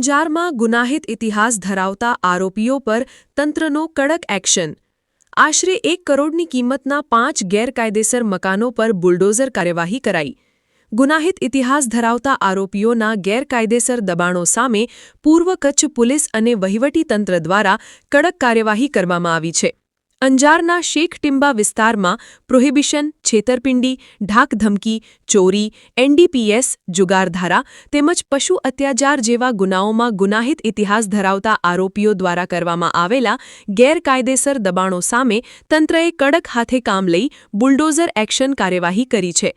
અંજારમાં ગુનાહિત ઇતિહાસ ધરાવતા આરોપીઓ પર તંત્રનો કડક એક્શન. આશરે 1 કરોડની કિંમતના 5 ગેરકાયદેસર મકાનો પર બુલડોઝર કાર્યવાહી કરાઈ. ગુનાહિત ઇતિહાસ ધરાવતા આરોપીઓના ગેરકાયદેસર દબાણો સામે પૂર્વ કચ્છ પોલીસ અને વહીવટીતંત્ર દ્વારા કડક કાર્યવાહી કરવામાં આવી છે. અંજારના શેખ ટિંબા વિસ્તારમાં પ્રોહિબિશન, છેતરપિંડી, ધાકધમકી, ચોરી, એનડીપીએસ, જુગારધારા તેમજ પશુ અત્યાચાર જેવા ગુનાઓમાં ગુનાહિત ઇતિહાસ ધરાવતા આરોપીઓ દ્વારા કરવામાં આવેલા ગેરકાયદેસર દબાણો સામે તંત્રએ કડક હાથે કામ લઈ બુલડોઝર એક્શન કાર્યવાહી કરી છે.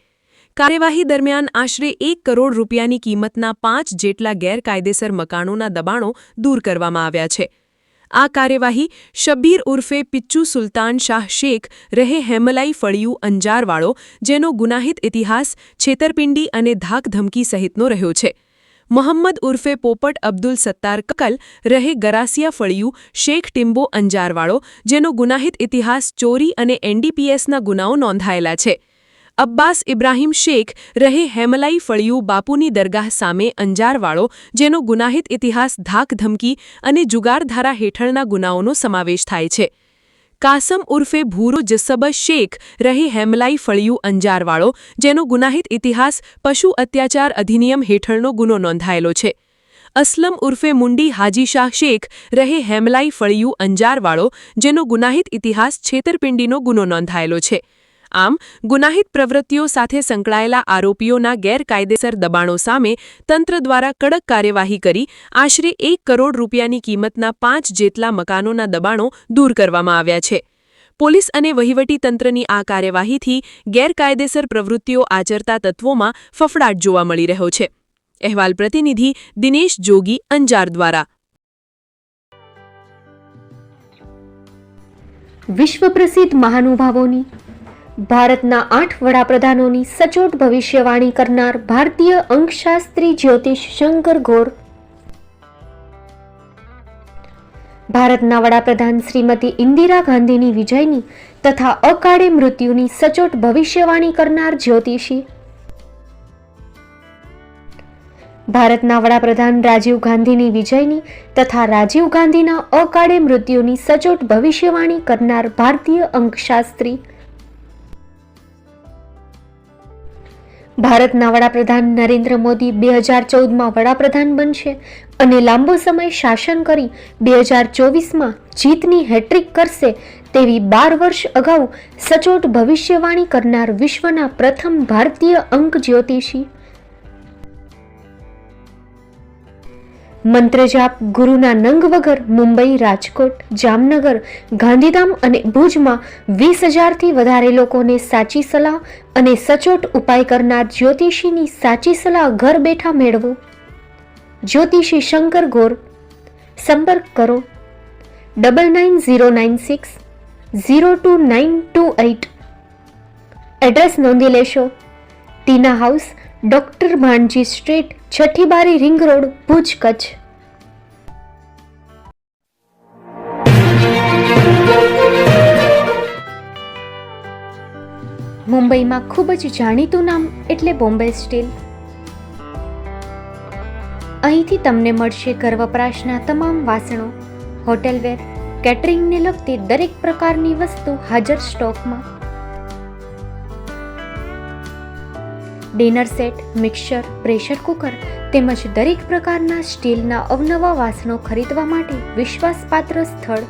કાર્યવાહી દરમિયાન આશરે 1 કરોડ રૂપિયાની કિંમતના 5 જેટલા ગેરકાયદેસર મકાનોના દબાણો દૂર કરવામાં આવ્યા છે. આ કાર્યવાહી શબ્બીર ઉર્ફે પિચ્ચુ સુલતાન શાહ શેખ રહે હેમલાઈ ફળિયું અંજારવાળો, જેનો ગુનાહિત ઇતિહાસ, છેતરપિંડી અને ધાકધમકી સહિતનો રહ્યો છે. મોહમ્મદ ઉર્ફે પોપટ અબ્દુલ સત્તાર કકલ રહે ગરાસિયા ફળિયું શેખ ટિંબો અંજારવાળો, જેનો ગુનાહિત ઇતિહાસ, ચોરી અને એનડીપીએસના ગુનાઓ નોંધાયેલા છે. અબ્બાસ ઇબ્રાહીમ શેખ રહે હેમલાઈ ફળિયું બાપુની દરગાહ સામે અંજારવાળો, જેનો ગુનાહિત ઇતિહાસ, ધાકધમકી અને જુગારધારા હેઠળના ગુનાઓનો સમાવેશ થાય છે. કાસમ ઉર્ફે ભૂરો જસબ શેખ રહે હેમલાઈ ફળિયું અંજારવાળો, જેનો ગુનાહિત ઇતિહાસ, પશુ અત્યાચાર અધિનિયમ હેઠળનો ગુનો નોંધાયેલો છે. અસલમ ઉર્ફે મુંડી હાજી શાહ શેખ રહે હેમલાઈ ફળિયું અંજારવાળો, જેનો ગુનાહિત ઇતિહાસ, છેતરપિંડીનો ગુનો નોંધાયેલો છે. આમ ગુનાહિત પ્રવૃત્તિઓ સાથે સંકળાયેલા આરોપીઓના ગેરકાયદેસર દબાણો સામે તંત્ર દ્વારા કડક કાર્યવાહી કરી આશરે 1 કરોડ રૂપિયાની કિંમતના 5 જેટલા મકાનોના દબાણો દૂર કરવામાં આવ્યા છે. પોલીસ અને વહીવટીતંત્રની આ કાર્યવાહીથી ગેરકાયદેસર પ્રવૃત્તિઓ આચરતા તત્વોમાં ફફડાટ જોવા મળી રહ્યો છે. અહેવાલ પ્રતિનિધિ દિનેશ જોગી, અંજાર દ્વારા. વિશ્વ પ્રસિદ્ધ મહાનુભાવોની, ભારતના 8 વડાપ્રધાનોની સચોટ ભવિષ્યવાણી કરનાર ભારતીય અંકશાસ્ત્રી જ્યોતિષ શંકર ઘોર, ભારતના વડાપ્રધાન શ્રીમતી ઇન્દિરા ગાંધીની વિજયની તથા અકાળે મૃત્યુની સચોટ ભવિષ્યવાણી કરનાર જ્યોતિષી, ભારતના વડાપ્રધાન રાજીવ ગાંધીની વિજયની તથા રાજીવ ગાંધીના અકાળે મૃત્યુની સચોટ ભવિષ્યવાણી કરનાર ભારતીય અંકશાસ્ત્રી, ભારતના વડાપ્રધાન નરેન્દ્ર મોદી 2014માં વડાપ્રધાન બનશે અને લાંબો સમય શાસન કરી 2024માં જીતની હેટ્રિક કરશે તેવી 12 વર્ષ અગાઉ સચોટ ભવિષ્યવાણી કરનાર વિશ્વના પ્રથમ ભારતીય અંક જ્યોતિષી, મંત્રજાપ ગુરુના નંગ વગર મુંબઈ, રાજકોટ, જામનગર, ગાંધીધામ અને ભુજમાં 20,000થી વધારે લોકોને સાચી સલાહ અને સચોટ ઉપાય કરનાર જ્યોતિષીની સાચી સલાહ ઘર બેઠા મેળવો. જ્યોતિષી શંકર ઘોર. સંપર્ક કરો 9909602928. એડ્રેસ નોંધી લેશો: ટીના હાઉસ, ડોક્ટર ભાણજી સ્ટ્રીટ, છઠ્ઠી બારી, રિંગ રોડ, ભુજ, કચ્છ. મુંબઈમાં ખૂબ જ જાણીતું નામ એટલે બોમ્બે સ્ટીલ. અહીંથી તમને મળશે ઘર વપરાશના તમામ વાસણો, હોટેલવેર, કેટરિંગને લગતી દરેક પ્રકારની વસ્તુ હાજર સ્ટોકમાં. Dinner set, mixer, pressure cooker તેમજ દરેક પ્રકારના સ્ટીલના અવનવા વાસણો ખરીદવા માટે વિશ્વાસપાત્ર સ્થળ.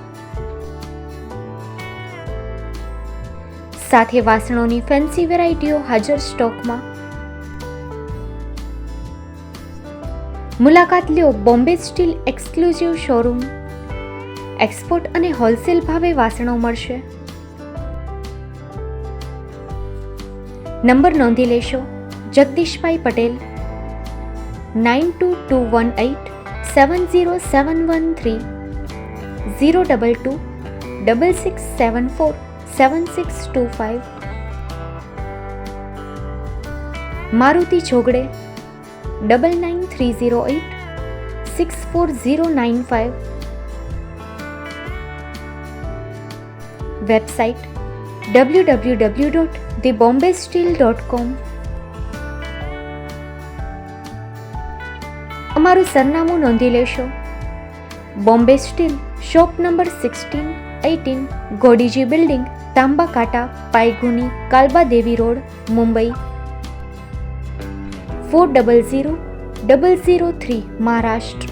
સાથે વાસણોની ફેન્સી વેરાયટીઓ હાજર સ્ટોકમાં. મુલાકાત લ્યો Bombay steel exclusive showroom. Export અને હોલસેલ ભાવે વાસણો મળશે. નંબર નોંધી લેશો: જગદીશભાઈ પટેલ, 9221870713, 02266747625. મારુતિ ચોગડે, 9930864095. Website www.thebombasteel.com. અમારું સરનામું નોંધી લેશો. Bombay steel, shop number 16-18, Godiji building, Tamba Kanta, Paydhuni, Kalbadevi road, Mumbai 400003, Maharashtra.